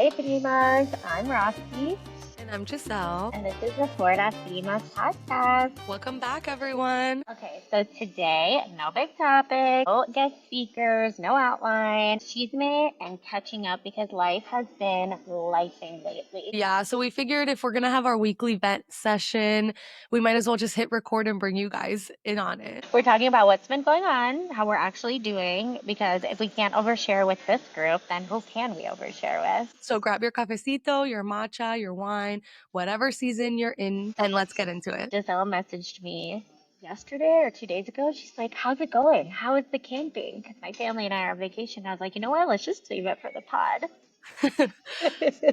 Hi, Primas. I'm Roxy, And I'm Giselle. and this is the Las Primas podcast. Welcome back, everyone. Okay, so today, no big topic, no guest speakers, no outline, chisme and catching up because life has been lifing lately. Yeah, so we figured if we're going to have our weekly vent session, we might as well just hit record and bring you guys in on it. We're talking about what's been going on, how we're actually doing, because if we can't overshare with this group, then who can we overshare with? So grab your cafecito, your matcha, your wine, whatever season you're in, and let's get into it. Giselle messaged me yesterday or 2 days ago. She's like, how's it going? How is the camping? Because my family and I are on vacation. I was like, you know what? Let's just save it for the pod.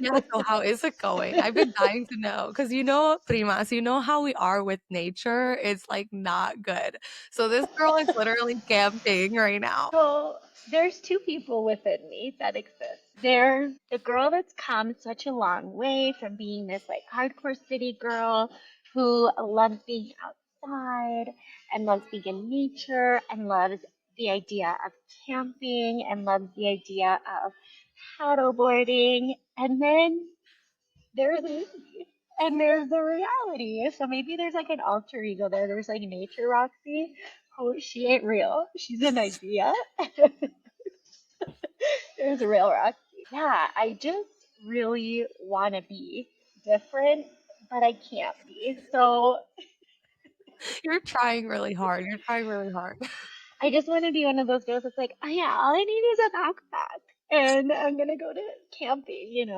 Yeah, so how is it going? I've been dying to know because Primas, you know how we are with nature. It's like not good. So this girl is literally camping right now. So there's two people within me that exist. There's the girl that's come such a long way from being this like hardcore city girl who loves being outside and loves being in nature and loves the idea of camping and loves the idea of paddleboarding. And then there's me. And there's the reality. So maybe there's like an alter ego there. There's like Nature Roxy. Oh, she ain't real. She's an idea. There's a real Roxy. Yeah, I just really want to be different, but I can't be. So You're trying really hard. You're trying really hard. I just want to be one of those girls that's like, oh yeah, all I need is a backpack. And I'm gonna go to camping.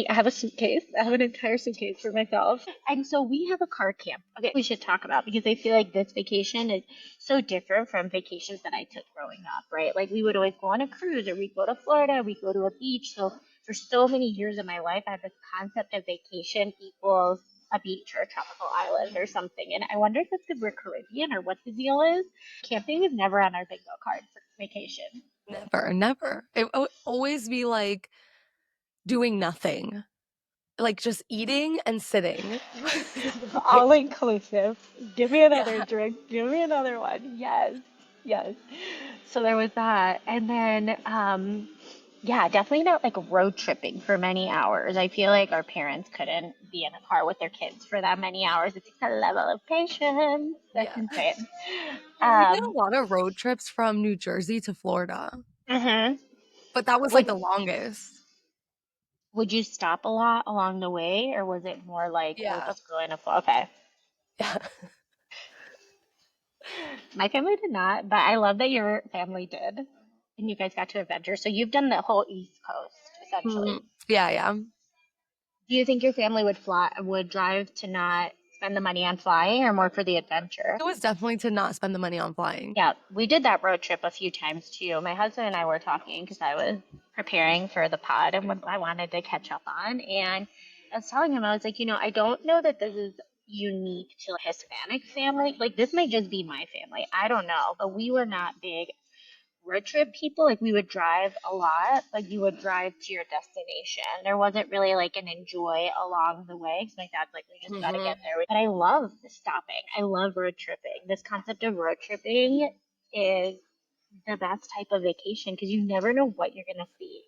I have a suitcase. I have an entire suitcase for myself. And so we have a car camp. Okay, we should talk about because I feel like this vacation is so different from vacations that I took growing up, right? Like we would always go on a cruise or we'd go to Florida, we'd go to a beach. So for so many years of my life, I had this concept of vacation equals a beach or a tropical island or something. And I wonder if it's because we're Caribbean or what the deal is. Camping is never on our bingo card for vacation. Never, never. It would always be like doing nothing, like just eating and sitting. All inclusive. Give me another Yeah. drink. Give me another one. Yes. Yes. So there was that. And then, yeah, definitely not like road tripping for many hours. I feel like our parents couldn't be in a car with their kids for that many hours. It takes a level of patience. That's Yeah. insane. Well, we did a Um, lot of road trips from New Jersey to Florida, mhm. but that was like Would the longest. would you stop a lot along the way, or was it more like we'll Yeah. just go in a flow? Okay. Yeah. My family did not, but I love that your family did. And you guys got to adventure. So you've done the whole East Coast, essentially. Mhm. Yeah, yeah. Do you think your family would drive to not spend the money on flying or more for the adventure? It was definitely to not spend the money on flying. Yeah, we did that road trip a few times too. My husband and I were talking because I was preparing for the pod and what I wanted to catch up on. And I was telling him, I was like, I don't know that this is unique to a Hispanic family. Like, this might just be my family. I don't know. But we were not big road trip people. Like, we would drive a lot. Like, you would drive to your destination. There wasn't really like an enjoy along the way because my dad's like, we just got to Hmm. get there. But I love stopping. I love road tripping. This concept of road tripping is the best type of vacation because you never know what you're gonna see.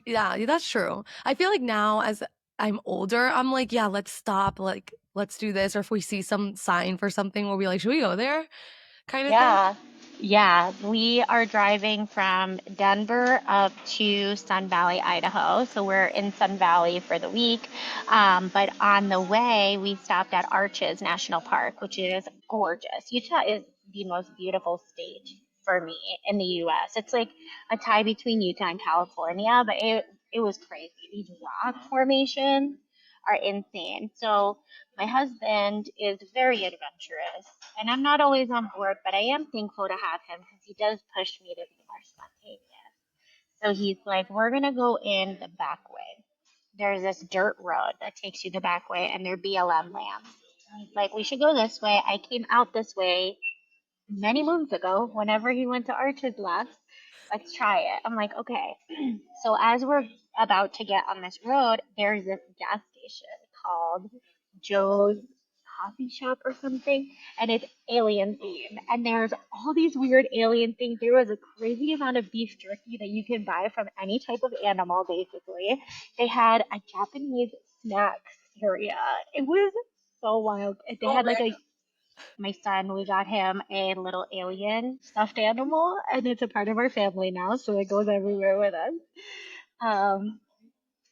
Yeah, that's true. I feel like now as I'm older, I'm like, yeah, let's stop, like, let's do this. Or if we see some sign for something, we'll be like, should we go there? Kind of thing. Yeah. Yeah, we are driving from Denver up to Sun Valley, Idaho. So we're in Sun Valley for the week. But on the way, we stopped at Arches National Park, which is gorgeous. Utah is the most beautiful state for me in the US. It's like a tie between Utah and California, but it was crazy. These rock formations are insane. So my husband is very adventurous, and I'm not always on board, but I am thankful to have him because he does push me to be more spontaneous. So he's like, we're going to go in the back way. There's this dirt road that takes you the back way, and they're BLM lands. He's like, we should go this way. I came out this way many moons ago whenever he went to Arches last. Let's try it. I'm like, okay. So as we're about to get on this road, there's this gas station called Joe's coffee shop or something, and it's alien themed. And there's all these weird alien things. There was a crazy amount of beef jerky that you can buy from any type of animal, basically. They had a Japanese snacks area. It was so wild. They Oh, had man. like a my son, we got him a little alien stuffed animal, and it's a part of our family now, so it goes everywhere with us. Um,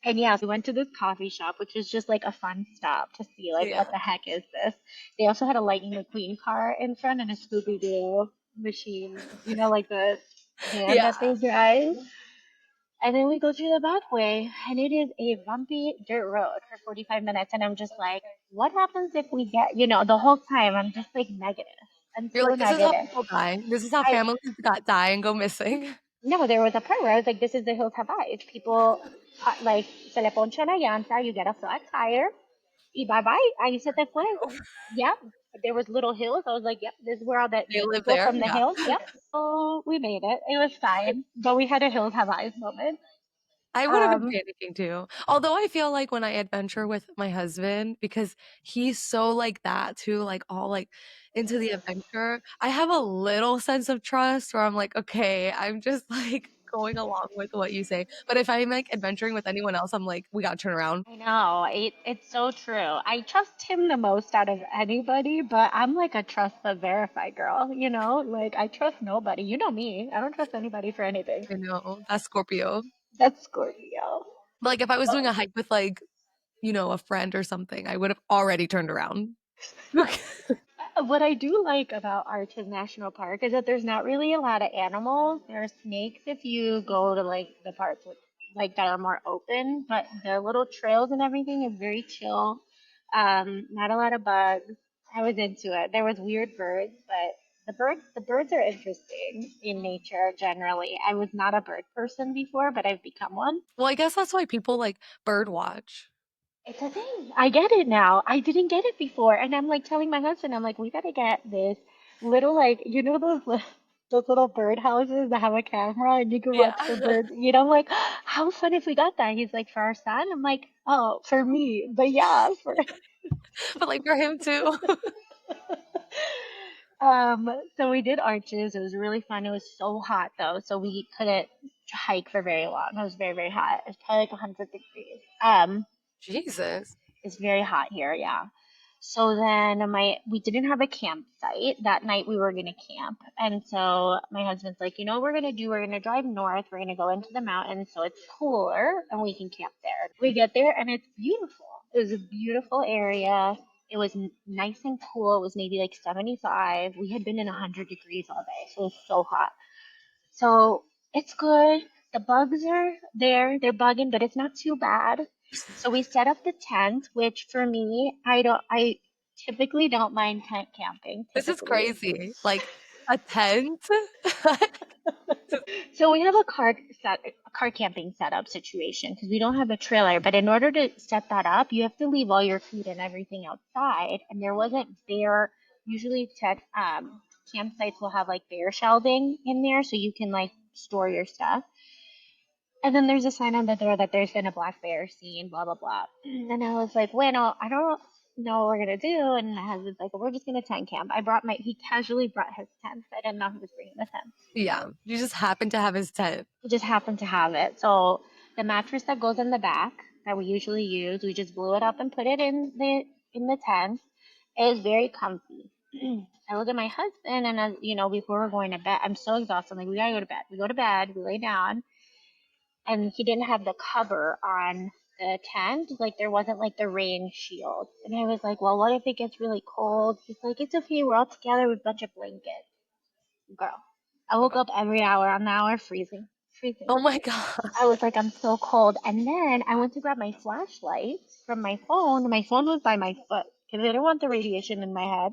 and yeah, so we went to this coffee shop, which is just like a fun stop to see, like, Yeah. what the heck is this? They also had a Lightning McQueen car in front and a Scooby Doo machine, like the van Yeah. that they drive. And then we go through the back way, and it is a bumpy dirt road for 45 minutes. And I'm just like, what happens if we get, the whole time I'm just like negative. I'm You're so like, "This is how negative. people die. This is how I families got die and go missing." No, there was a part where I was like, this is the hills have eyes. People, like, se le poncha la llanta, you get a flat tire, y bye bye. Ahí se te fue. Yeah. There was little hills. I was like, yep, this is where all They the live people there, from the yeah. hills. Yep. So we made it. It was fine. But we had a hills have eyes moment. I would have been Um, panicking too. Although I feel like when I adventure with my husband, because he's so like that too, like all like into the adventure, I have a little sense of trust where I'm like, okay, I'm just like going along with what you say. But if I'm like adventuring with anyone else, I'm like, we gotta turn around. I know. It's so true. I trust him the most out of anybody, but I'm like a trust but verify girl. Like, I trust nobody. You know me. I don't trust anybody for anything. I know that's Scorpio. That's Scorpio. But, like if I was doing a hike with like, a friend or something, I would have already turned around. What I do like about Arches National Park is that there's not really a lot of animals. There are snakes if you go to like the parts with like that are more open, but the little trails and everything is very chill. Not a lot of bugs. I was into it. There was weird birds, but the birds are interesting in nature generally. I was not a bird person before, but I've become one. Well, I guess that's why people like bird watch. It's a thing. I get it now. I didn't get it before, and I'm like telling my husband, I'm like, we gotta get this little, like, those little bird houses that have a camera and you can Yeah. watch the birds. I'm like, how fun if we got that? He's like, for our son. I'm like, oh, for me, but yeah, for. But like for him too. So we did Arches. It was really fun. It was so hot though, so we couldn't hike for very long. It was very, very hot. It was probably like 100 degrees. Jesus. It's very hot here, yeah. So then we didn't have a campsite. That night we were gonna camp. And so my husband's like, you know what we're gonna do? We're gonna drive north, we're gonna go into the mountains so it's cooler and we can camp there. We get there and it's beautiful. It was a beautiful area. It was nice and cool. It was maybe like 75. We had been in 100 degrees all day, so it was so hot. So it's good. The bugs are there. They're bugging, but it's not too bad. So we set up the tent, which for me, I typically don't mind tent camping, This is typically. crazy. Like a tent? So we have a car camping setup situation because we don't have a trailer. But in order to set that up, you have to leave all your food and everything outside. And there wasn't bare. Usually, campsites will have like bare shelving in there, so you can like store your stuff. And then there's a sign on the door that there's been a black bear seen, blah blah blah. And I was like, bueno, I don't know what we're gonna do. And my husband's like, well, we're just gonna tent camp. He casually brought his tent. I didn't know he was bringing the tent. Yeah. You just happen to have his tent. We just happened to have it. So the mattress that goes in the back that we usually use, we just blew it up and put it in the tent. It is very comfy. I look at my husband, and before we're going to bed, I'm so exhausted. I'm like, we gotta go to bed. We go to bed. We lay down, and he didn't have the cover on the tent. Like, there wasn't like the rain shield. And I was like, well, what if it gets really cold? He's like, it's okay. We're all together with a bunch of blankets. Girl, I woke up every hour on the hour freezing, freezing. Oh my god. I was like, I'm so cold. And then I went to grab my flashlight from my phone. My phone was by my foot because I didn't want the radiation in my head.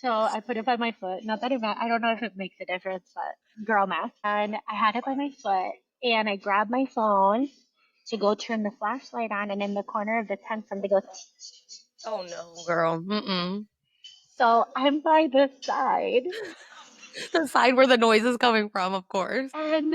So I put it by my foot. Not that I don't know if it makes a difference, but girl math. And I had it by my foot. And I grabbed my phone to go turn the flashlight on. And in the corner of the tent, something goes. Oh no, girl. Mm-mm. So I'm by the side. The side where the noise is coming from, of course. And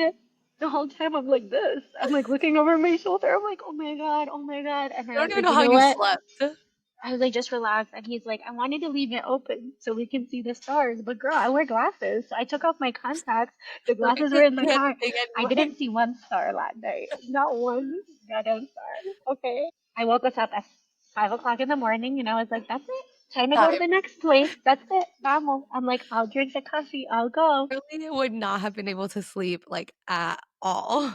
the whole time I'm like this. I'm like looking over my shoulder. I'm like, oh my God, oh my God. And I I don't was even like, know you how know you what? slept. I was like, just relax. And he's like, I wanted to leave it open so we can see the stars. But girl, I wear glasses. So I took off my contacts. The Like, I glasses were can't in the see car. anything I anyway. didn't see one star that night. Not one goddamn star. Okay. I woke us up at 5 o'clock in the morning and I was like, that's it. Time to go to Time. the next place. That's it. Vamos. I'm like, I'll drink the coffee. I'll go. Really would not have been able to sleep, like, at all.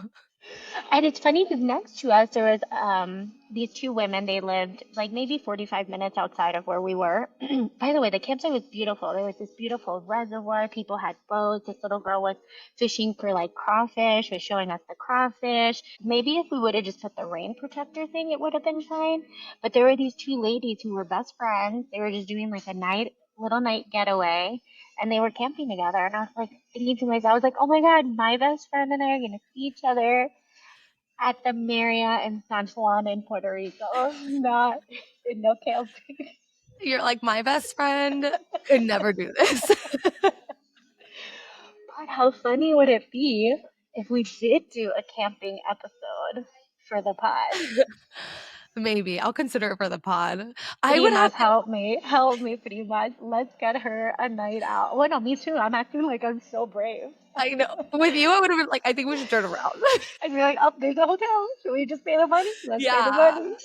And it's funny because next to us there was these two women. They lived like maybe 45 minutes outside of where we were. By the way, the campsite was beautiful. There was this beautiful reservoir. People had boats. This little girl was fishing for like crawfish, was showing us the crawfish. Maybe if we would have just put the rain protector thing, it would have been fine. But there were these two ladies who were best friends. They were just doing like a little night getaway, and they were camping together. And I was like thinking to myself, I was like, oh my God, my best friend and I are gonna see each other at the Marriott in San Juan in Puerto Rico, not in no camping. You're like, my best friend could never do this. But how funny would it be if we did do a camping episode for the pod? Maybe. I'll consider it for the pod. I would have Primas, help me, Primas. Let's get her a night out. Well, no, me too. I'm acting like I'm so brave. I know. With you, I would have been like, I think we should turn around. I'd be like, oh, there's a hotel. Should we just pay the money? Let's pay the Yeah. money.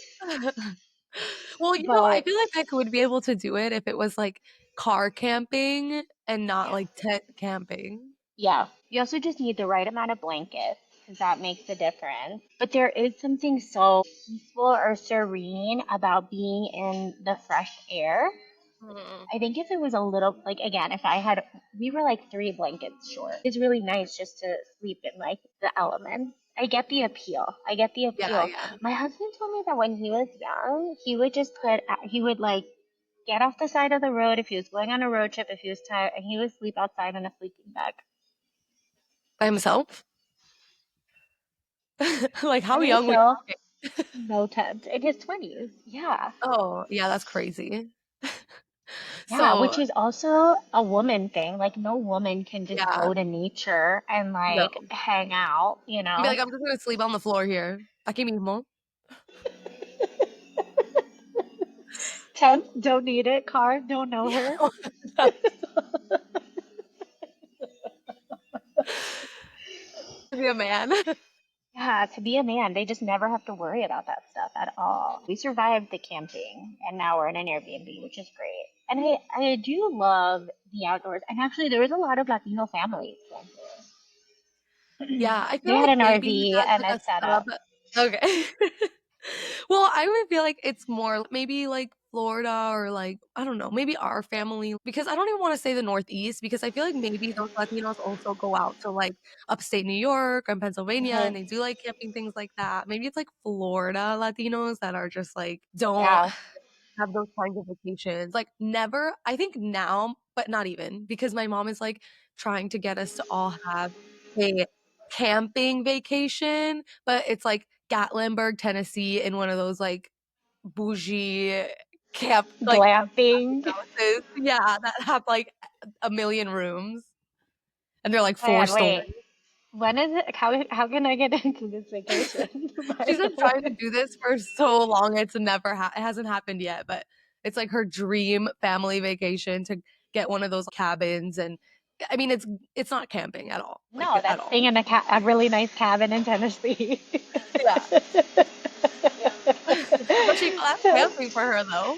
Well, I But feel like I would be able to do it if it was like car camping and not yeah, like tent camping. yeah. You also just need the right amount of blankets because that makes a difference. But there is something so peaceful or serene about being in the fresh air. Mm. I think if it was a little, like, again, if I had, we were like 3 blankets short. It's really nice just to sleep in like the elements. I get the appeal. I get the Yeah, appeal. yeah. My husband told me that when he was young, he would just he would like get off the side of the road if he was going on a road trip, if he was tired, and he would sleep outside in a sleeping bag. By himself? Like, By how young were himself, you no tent, in his 20s. Yeah. talking? Oh, yeah, that's crazy. Yeah, So, which is also a woman thing. Like, no woman can just yeah, go to nature and no. like hang out, you I'd be know? like, I'm just gonna sleep on the floor here. Aquí mismo. Tent, don't need it. Car, don't know her. Be a man. Yeah, to be a man, they just never have to worry about that stuff at all. We survived the camping, and now we're in an Airbnb, which is great. And I do love the outdoors. And actually, there was a lot of Latino families going through. Yeah, I They feel had like an maybe RV that's and like a a sub. setup. Okay. Well, I would feel like it's more maybe like Florida or like, I don't know, maybe our family, because I don't even want to say the Northeast because I feel like maybe those Latinos also go out to like upstate New York and Pennsylvania and Mhm. they do like camping, things like that. Maybe it's like Florida Latinos that are just like, don't Yeah, have those kinds of vacations. Like never, I think now, but not even because my mom is like trying to get us to all have a camping vacation, but it's like Gatlinburg, Tennessee in one of those like bougie camp like glamping. houses. Yeah, that have like a million rooms and they're like four Man, stories. wait. When is it? How can I get into this vacation? By She's been the trying to way. do this for so long. It's never it hasn't happened yet, but it's like her dream family vacation to get one of those cabins and I mean it's not camping at all. Like No, at that's all. staying in a really nice cabin in Tennessee. Yeah. Yeah. But that's camping for her though.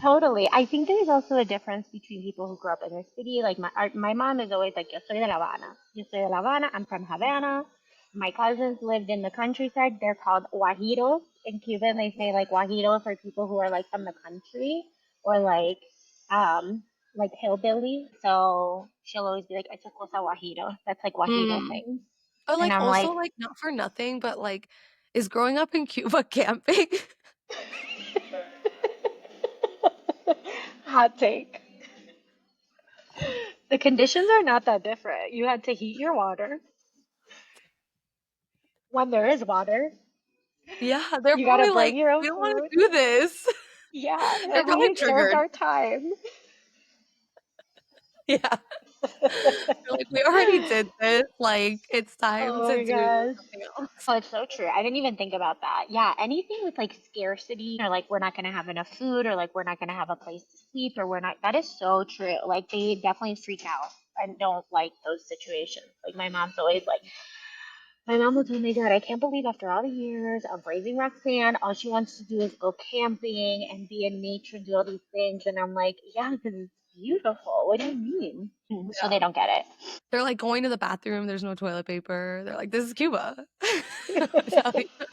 Totally. I think there's also a difference between people who grew up in the city. Like my mom is always like, yo soy de La Habana. Yo soy de La Habana. I'm from Havana. My cousins lived in the countryside. They're called guajiros. In Cuban, they say like guajiro for people who are like from the country or um, like hillbilly. So she'll always be like, it's a cosa guajiro. That's like guajiro Mm. things. Or And like I'm also like, like not for nothing, but like is growing up in Cuba camping? hot take. The conditions are not that different. You had to heat your water when there is water. Yeah, they're You gotta probably bring like, your own we don't want food. to do this. Yeah, They're and probably we served triggered. our time. Yeah. They're like, "We already did this, like, it's time Oh to my do gosh. something else." Oh, it's so true. I didn't even think about that. Yeah, anything with like scarcity or like we're not gonna have enough food or like we're not gonna have a place to sleep or we're not, that is so true. Like they definitely freak out and don't like those situations. Like my mom's always like, my mom will tell me, God, I can't believe after all the years of raising Roxanne, all she wants to do is go camping and be in nature and do all these things. And I'm like, yeah, because it's beautiful. What do you mean? So they Yeah. don't get it. They're, like, going to the bathroom, there's no toilet paper. They're like, "This is Cuba." I'm telling you.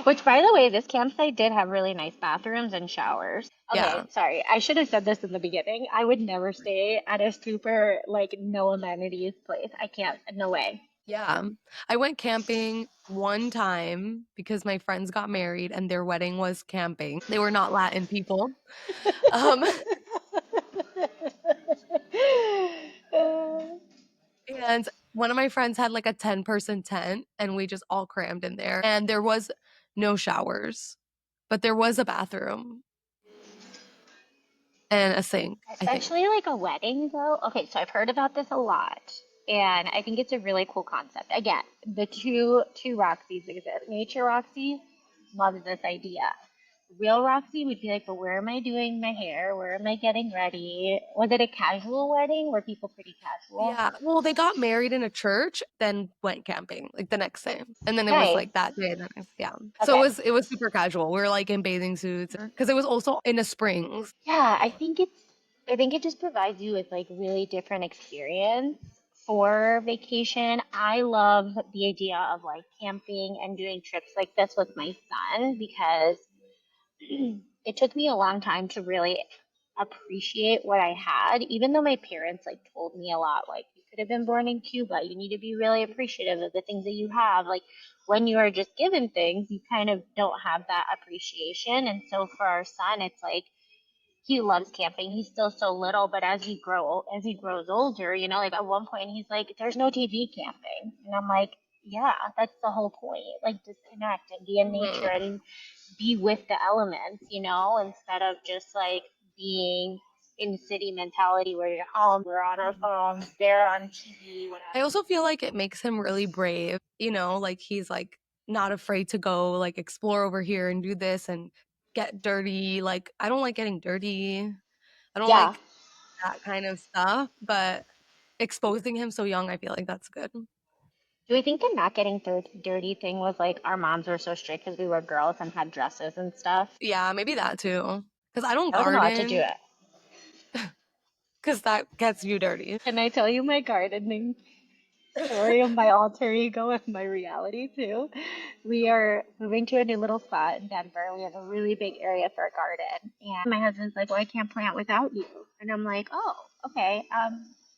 Which, by the way, this campsite did have really nice bathrooms and showers. Okay, Yeah. sorry. I should have said this in the beginning. I would never stay at a super, like, no amenities place. I can't. No way. Yeah. I went camping one time because my friends got married and their wedding was camping. They were not Latin people. Um, and one of my friends had, like, a 10-person tent, and we just all crammed in there, and there was no showers, but there was a bathroom and a sink, I think. Essentially, like a wedding, though. Okay, so I've heard about this a lot, and I think it's a really cool concept. Again, the two Roxys exist. Nature Roxy loves this idea. Real Roxy would be like, but where am I doing my hair? Where am I getting ready? Was it a casual wedding? Were people pretty casual? Yeah, well, they got married in a church, then went camping, like, the next day, and then it was, Nice. like, that day, the next yeah. So Okay. it was super casual. We were, like, in bathing suits because it was also in the springs. Yeah, I think it just provides you with like really different experience for vacation. I love the idea of like camping and doing trips like this with my son because it took me a long time to really appreciate what I had, even though my parents like told me a lot, like you could have been born in Cuba. You need to be really appreciative of the things that you have. Like when you are just given things, you kind of don't have that appreciation. And so for our son, it's like he loves camping. He's still so little, but as he grows older, you know, like at one point he's like, "There's no TV camping," and I'm like, "Yeah, that's the whole point. Like disconnect and be in nature Mhm. and be with the elements, you know, instead of just like being in city mentality where you're home, we're on our phones, they're on TV, I whatever." also feel like it makes him really brave, like, he's, like, not afraid to go, like, explore over here and do this and get dirty, like, I don't like getting dirty. I don't Yeah. like that kind of stuff, but exposing him so young, I feel like that's good. Do we think the not getting dirty thing was like our moms were so strict because we were girls and had dresses and stuff? Yeah, maybe that too. Because I don't I wasn't allowed to do garden, it. because that gets you dirty. Can I tell you my gardening story of my alter ego and my reality too? We are moving to a new little spot in Denver. We have a really big area for a garden. And my husband's like, "Well, I can't plant without you." And I'm like, "Oh, okay.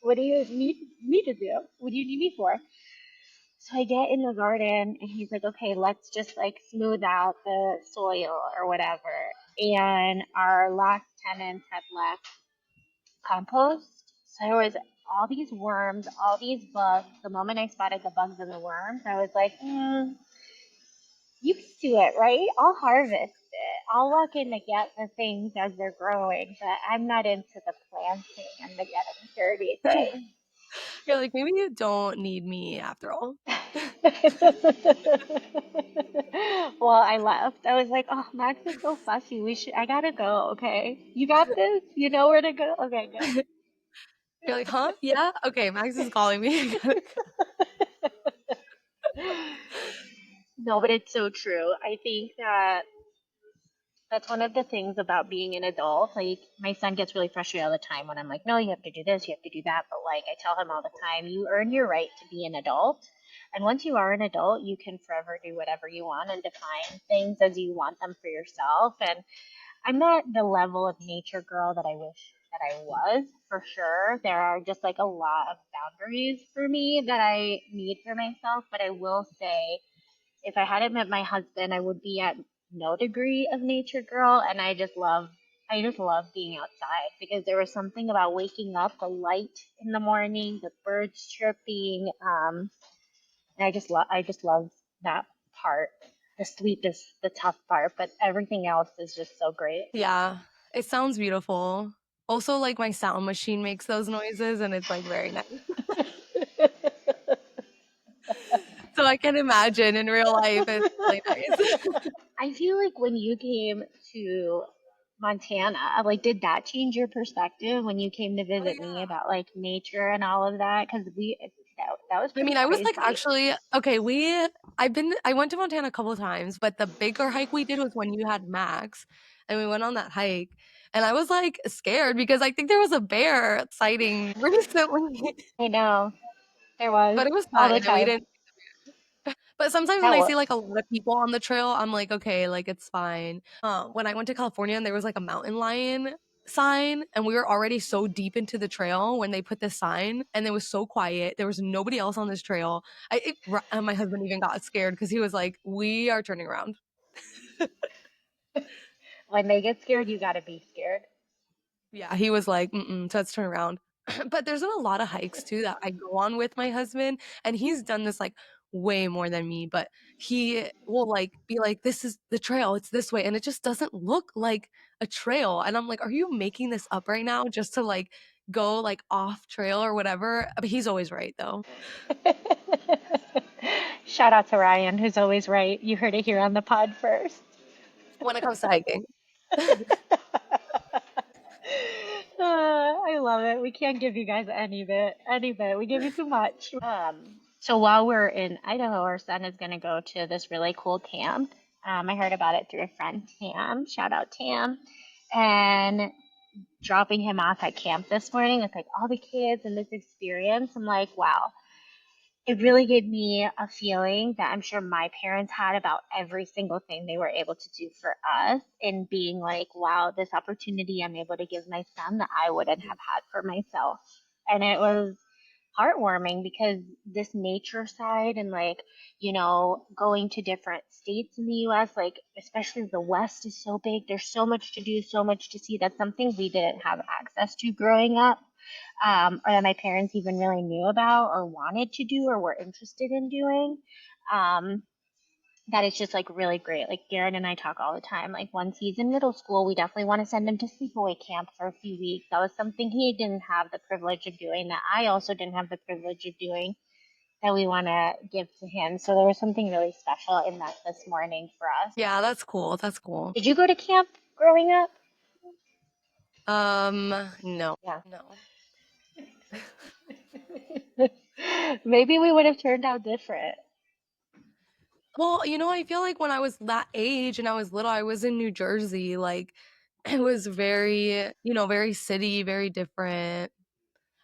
What do you need me to do? What do you need me for?" So I get in the garden and he's like, "Okay, let's just like smooth out the soil or whatever." And our last tenants had left compost. So there was all these worms, all these bugs. The moment I spotted the bugs and the worms, I was like, "Used to it, right? I'll harvest it. I'll walk in to get the things as they're growing, but I'm not into the planting and the getting dirty thing." You're like, maybe you don't need me after all. Well, I left. I was like, "Oh, Max is so fussy. I gotta go, okay? You got this? You know where to go? Okay, good." You're like, huh? Yeah? Okay, Max is calling me. I gotta go. No, but it's so true. I think that that's one of the things about being an adult. Like, my son gets really frustrated all the time when I'm like, "No, you have to do this, you have to do that." But, like, I tell him all the time, you earn your right to be an adult. And once you are an adult, you can forever do whatever you want and define things as you want them for yourself. And I'm not the level of nature girl that I wish that I was, for sure. There are just like a lot of boundaries for me that I need for myself. But I will say, if I hadn't met my husband, I would be at no degree of nature girl. And I just love being outside because there was something about waking up, the light in the morning, the birds chirping. And I just love that part. The sleep is the tough part, but everything else is just so great. Yeah, it sounds beautiful. Also, like, my sound machine makes those noises, and it's, like, very nice. So I can imagine in real life, it's really nice. I feel like when you came to Montana, like, did that change your perspective when you came to Oh, visit me yeah. about like nature and all of that? Because that was I pretty mean, I was, like, crazy. actually okay, I went to Montana a couple of times, but the bigger hike we did was when you had Max, and we went on that hike, and I was, like, scared because I think there was a bear sighting recently, I know there was but it was all fine, the and we time. didn't. But sometimes when That I was see, like, a lot of people on the trail, I'm like, "Okay, like, it's fine." When I went to California and there was, like, a mountain lion sign, and we were already so deep into the trail when they put this sign, and it was so quiet, there was nobody else on this trail. My husband even got scared because he was like, "We are turning around." when they get scared, you got to be scared. Yeah, he was like, "Mm-mm, so let's turn around." But there's been a lot of hikes too that I go on with my husband, and he's done this like way more than me, but he will like be like, "This is the trail, it's this way," and it just doesn't look like a trail. And I'm like, "Are you making this up right now just to like go like off trail or whatever?" But he's always right though Shout out to Ryan, who's always right. You heard it here on the pod first. when it comes to hiking. I love it. We can't give you guys any bit. We give you too much. So while we're in Idaho, our son is going to go to this really cool camp. I heard about it through a friend, Tam. Shout out, Tam. And dropping him off at camp this morning with like all the kids and this experience, I'm like, wow, it really gave me a feeling that I'm sure my parents had about every single thing they were able to do for us, and being like, wow, this opportunity I'm able to give my son that I wouldn't have had for myself. And it was heartwarming because this nature side and like, going to different states in the US, like especially the West is so big. There's so much to do, so much to see. That's something we didn't have access to growing up, or that my parents even really knew about or wanted to do or were interested in doing. Um, that is just like really great. Like Garrett and I talk all the time. Like once he's in middle school, we definitely want to send him to sleepaway camp for a few weeks. That was something he didn't have the privilege of doing, that I also didn't have the privilege of doing, that we want to give to him. So there was something really special in that this morning for us. Yeah, that's cool. That's cool. Did you go to camp growing up? No, Yeah. no. Maybe we would have turned out different. Well, I feel like when I was that age and I was little, I was in New Jersey. Like, it was very, very city, very different.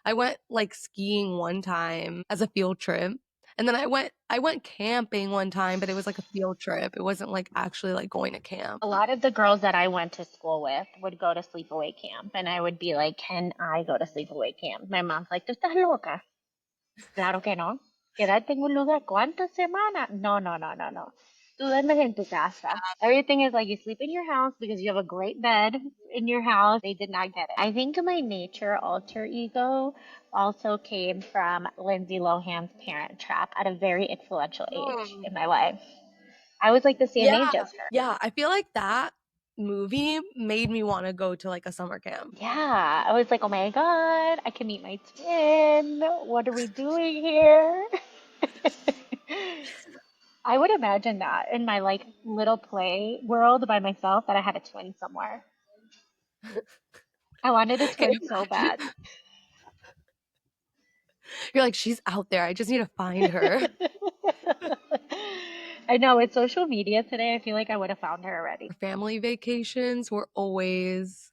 I went like skiing one time as a field trip. And then I went camping one time, but it was like a field trip. It wasn't like actually like going to camp. A lot of the girls that I went to school with would go to sleepaway camp, and I would be like, "Can I go to sleepaway camp?" My mom's like, "Tú estás loca." Claro que no. Quédate en un lugar. ¿Cuántas semanas? No, no, no, no, no. Tú duermes en tu casa. Everything is like you sleep in your house because you have a great bed in your house. They did not get it. I think my nature alter ego also came from Lindsay Lohan's Parent Trap at a very influential age Hmm. in my life. I was like the same Yeah. age as her. Yeah, I feel like that movie made me want to go to like a summer camp. Yeah, I was like, oh my God, I can meet my twin. What are we doing here? I would imagine that in my like little play world by myself, that I had a twin somewhere. I wanted a Can you twin so imagine? bad. You're like, she's out there. I just need to find her. I know, with social media today, I feel like I would have found her already. Family vacations were always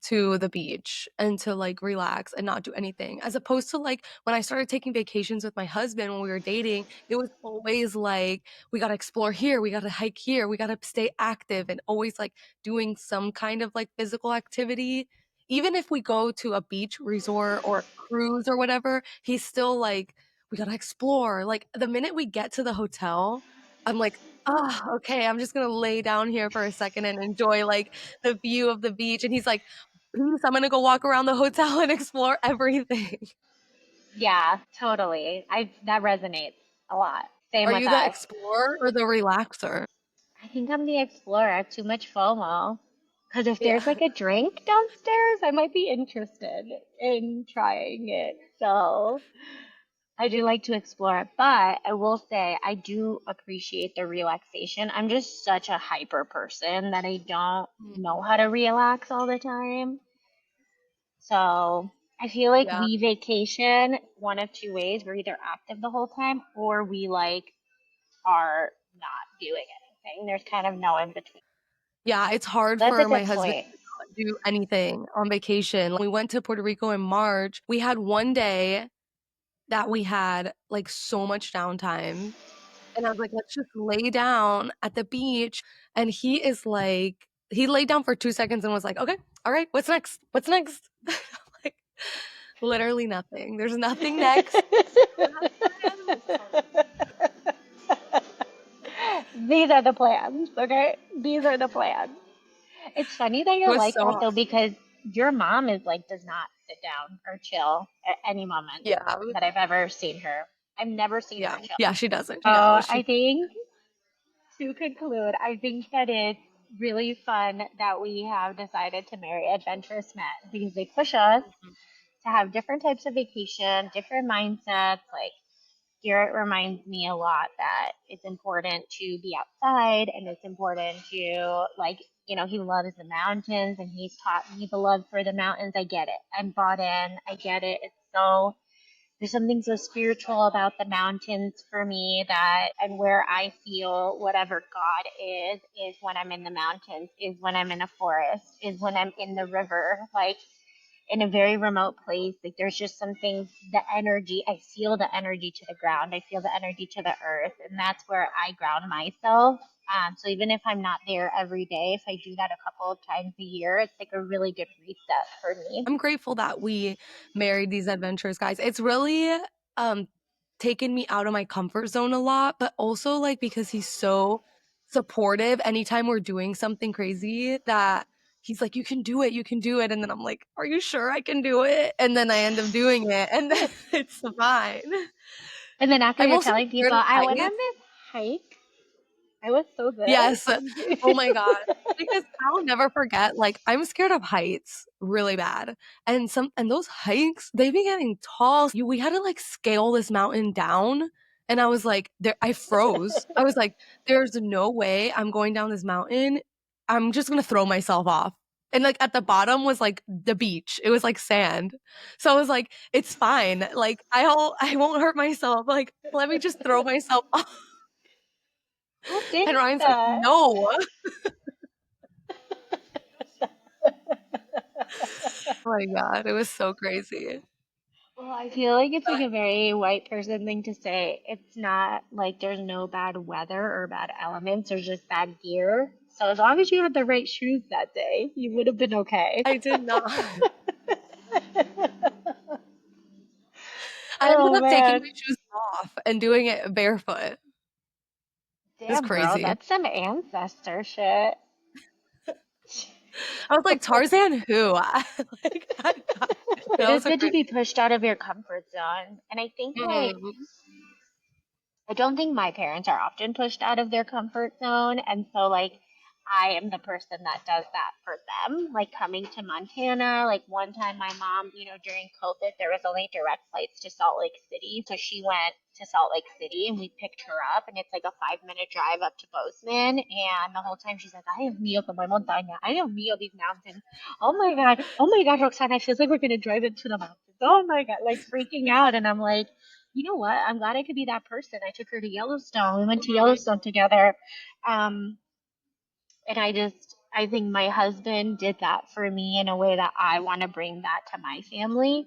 to the beach and to like relax and not do anything. As opposed to like when I started taking vacations with my husband when we were dating, it was always like, we got to explore here, we got to hike here, we got to stay active, and always like doing some kind of like physical activity. Even if we go to a beach resort or a cruise or whatever, he's still like, we got to explore. Like the minute we get to the hotel, I'm like, oh, okay, I'm just gonna lay down here for a second and enjoy like the view of the beach. And he's like, "Please, I'm gonna go walk around the hotel and explore everything." Yeah, totally. I That resonates a lot. Same Are with you the us. explorer or the relaxer? I think I'm the explorer. I have too much FOMO. Because if Yeah. there's like a drink downstairs, I might be interested in trying it. So I do like to explore it, but I will say I do appreciate the relaxation. I'm just such a hyper person that I don't know how to relax all the time. So I feel like Yeah. we vacation one of two ways. We're either active the whole time or we like are not doing anything. There's kind of no in between. Yeah, it's hard That's a for my good husband point. to not do anything on vacation. We went to Puerto Rico in March. We had one day that we had like so much downtime. And I was like, let's just lay down at the beach. And he is like, he laid down for 2 seconds and was like, okay, all right, what's next? What's next? Like, literally nothing. There's nothing next. Don't have plans. These are the plans, okay? These are the plans. It's funny that It you're was like so that hard. though, because your mom is like does not sit down or chill at any moment Yeah. that I've ever seen her. I've never seen her Yeah. chill. Yeah, she doesn't. So She knows. I think to conclude, I think that it's really fun that we have decided to marry adventurous men because they push us to have different types of vacation, different mindsets. Like Garrett reminds me a lot that it's important to be outside and it's important to like, he loves the mountains and he's taught me the love for the mountains. I get it. I'm bought in. I get it. There's something so spiritual about the mountains for me that, and where I feel whatever God is when I'm in the mountains, is when I'm in a forest, is when I'm in the river. Like, in a very remote place. Like there's just some things, the energy, I feel the energy to the ground. I feel the energy to the earth. And that's where I ground myself. So even if I'm not there every day, if I do that a couple of times a year, it's like a really good reset for me. I'm grateful that we married these adventures, guys. It's really um taken me out of my comfort zone a lot, but also like because he's so supportive anytime we're doing something crazy that he's like, you can do it, you can do it. And then I'm like, are you sure I can do it? And then I end up doing it and then it's fine. And then after I'm you're also telling scared people, of I went on heights. this hike, I was so Yes. good. Oh my god. Because I'll never forget, like, I'm scared of heights really bad. And those hikes, they be getting tall. We had to like scale this mountain down. And I was like, there I froze. I was like, there's no way I'm going down this mountain. I'm just gonna throw myself off. And like at the bottom was like the beach. It was like sand. So I was like, it's fine. Like I won't hurt myself. Like, let me just throw myself off. Who And thinks Ryan's like, that? no. Oh my god, it was so crazy. Well, I feel like it's like But a very white person thing to say. It's not like there's no bad weather or bad elements, there's just bad gear. So as long as you had the right shoes that day, you would have been okay. I did not. I ended Oh up taking man. my shoes off and doing it barefoot. It was Damn, girl, crazy. that's some ancestor shit. I was like, Tarzan who? Like, It that is was a good to crazy. be pushed out of your comfort zone. And I think like Mhm. I don't think my parents are often pushed out of their comfort zone. And so, like, I am the person that does that for them. Like, coming to Montana, like, one time my mom, during COVID, there was only direct flights to Salt Lake City. So she went to Salt Lake City and we picked her up. And it's like a 5-minute drive up to Bozeman. And the whole time she's like, I am mío como montaña. I am mío these mountains. Oh my God. Oh my God, Roxana, I feel like we're going to drive into the mountains. Oh my God. Like, freaking out. And I'm like, you know what? I'm glad I could be that person. I took her to Yellowstone. We went to Mhm. Yellowstone together. Um, and I think my husband did that for me in a way that I want to bring that to my family.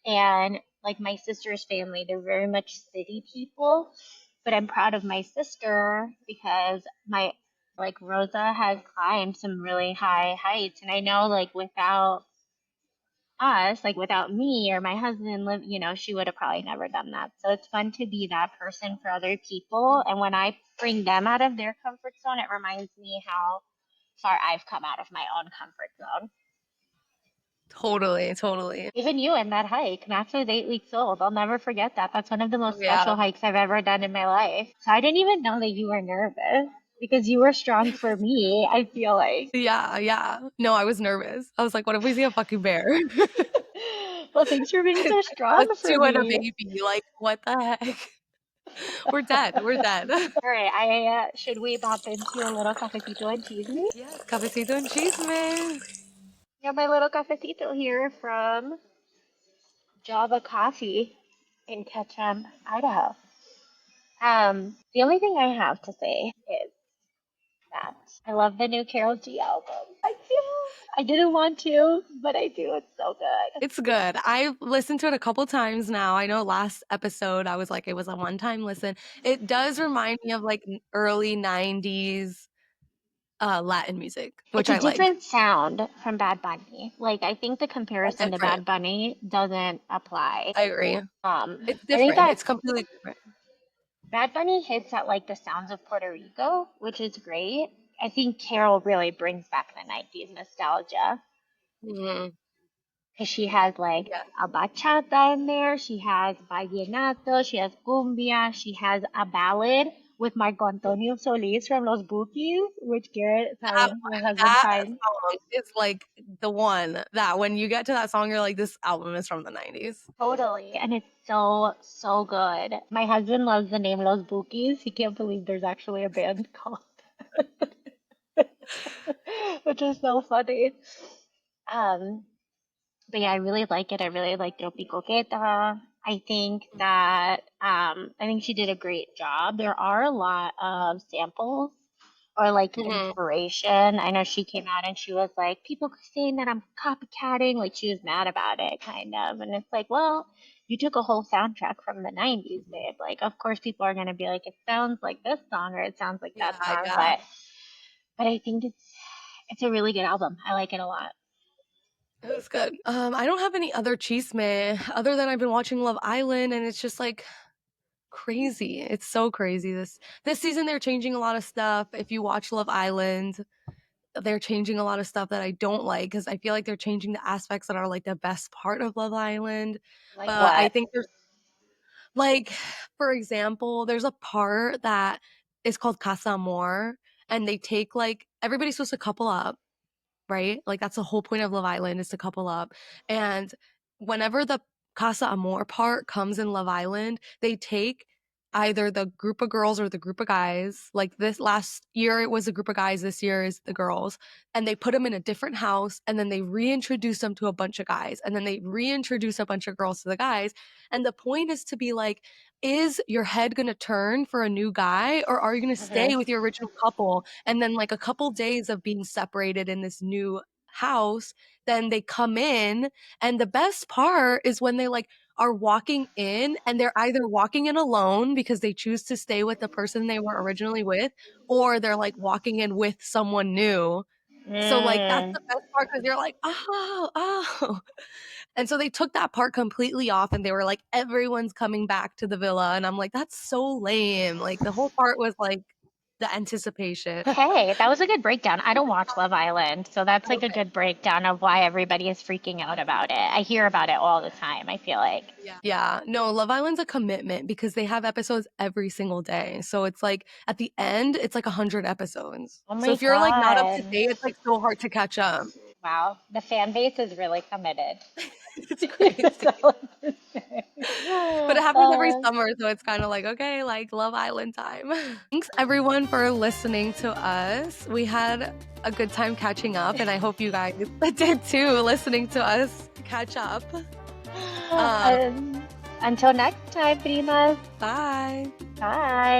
And like my sister's family, they're very much city people. But I'm proud of my sister because like Rosa has climbed some really high heights. And I know like without us, like without me or my husband live, she would have probably never done that. So it's fun to be that person for other people. And when I bring them out of their comfort zone, it reminds me how far I've come out of my own comfort zone. Totally, totally. Even you in that hike, Max was 8 weeks old. I'll never forget that. That's one of the most Yeah. special hikes I've ever done in my life. So I didn't even know that you were nervous. because you were strong for me, I feel like. Yeah. No, I was nervous. I was like, what if we see a fucking bear? Well, thanks for being It's so like us strong for two and a me. baby. Like, what the heck? We're dead. We're dead. All right, should we bop into a little cafecito and cheese me? Yes, cafecito and cheese, man. Got my little cafecito here from Java Coffee in Ketchum, Idaho. The only thing I have to say is that I love the new Carol G album. I do. I didn't want to, but I do. It's so good. It's good. I've listened to it a couple times now. I know last episode I was like, it was a one-time listen. It does remind me of like early 90s Latin music, It's which a I like. different sound from Bad Bunny. Like I think the It's comparison to different. Bad Bunny doesn't apply. I agree. It's I think different. that It's completely different. Bad Bunny hits at like the sounds of Puerto Rico, which is great. I think Carol really brings back the 90s nostalgia Mhm. because she has like Yeah. a bachata in there, she has vallenato, she has cumbia, she has a ballad with Marco Antonio Solis from Los Bookies, which Garrett, That sorry, my husband that finds song is like the one that when you get to that song, you're like, this album is from the 90s. totally, and it's so so good. My husband loves the name Los Bookies. He can't believe there's actually a band called, which is so funny. Um, but yeah, I really like it. I really like Tropicoqueta. I think that I think she did a great job. There are a lot of samples or like Mhm. inspiration. I know she came out and she was like, people saying that I'm copycatting, like she was mad about it, kind of. And it's like, well, you took a whole soundtrack from the 90s, babe. Like, of course, people are gonna be like, it sounds like this song or it sounds like Yeah, that song, yeah. but I think it's a really good album. I like it a lot. It was good. I don't have any other chisme other than I've been watching Love Island and it's just like crazy. It's so crazy. This season they're changing a lot of stuff. If you watch Love Island, they're changing a lot of stuff that I don't like because I feel like they're changing the aspects that are like the best part of Love Island. Like But I what? think there's like, for example, there's a part that is called Casa Amor, and they take like everybody's supposed to couple up, right? Like that's the whole point of Love Island is to couple up. And whenever the Casa Amor part comes in Love Island, they take either the group of girls or the group of guys. Like this last year it was a group of guys, this year is the girls, and they put them in a different house and then they reintroduce them to a bunch of guys and then they reintroduce a bunch of girls to the guys. And the point is to be like, is your head going to turn for a new guy or are you going to Hmm. stay with your original couple? And then like a couple days of being separated in this new house, then they come in and the best part is when they like are walking in and they're either walking in alone because they choose to stay with the person they were originally with or they're like walking in with someone new. So like that's Mm. the best part because you're like, oh. And so they took that part completely off and they were like, everyone's coming back to the villa. And I'm like, that's so lame. Like the whole part was like the anticipation. Hey, that was a good breakdown. I don't watch Love Island, so that's like a Okay. good breakdown of why everybody is freaking out about it. I hear about it all the time, I feel like. Yeah. No, Love Island's a commitment because they have episodes every single day. So it's like at the end, it's like 100 episodes. Oh So my if you're like not up to God. date, it's like so hard to catch up. Wow, the fan base is really committed. It's That's crazy. all I can say. But it happens every summer, so it's kind of like, okay, like Love Island time. Thanks everyone for listening to us. We had a good time catching up, and I hope you guys did too, listening to us catch up. Until next time, primas. Bye. Bye.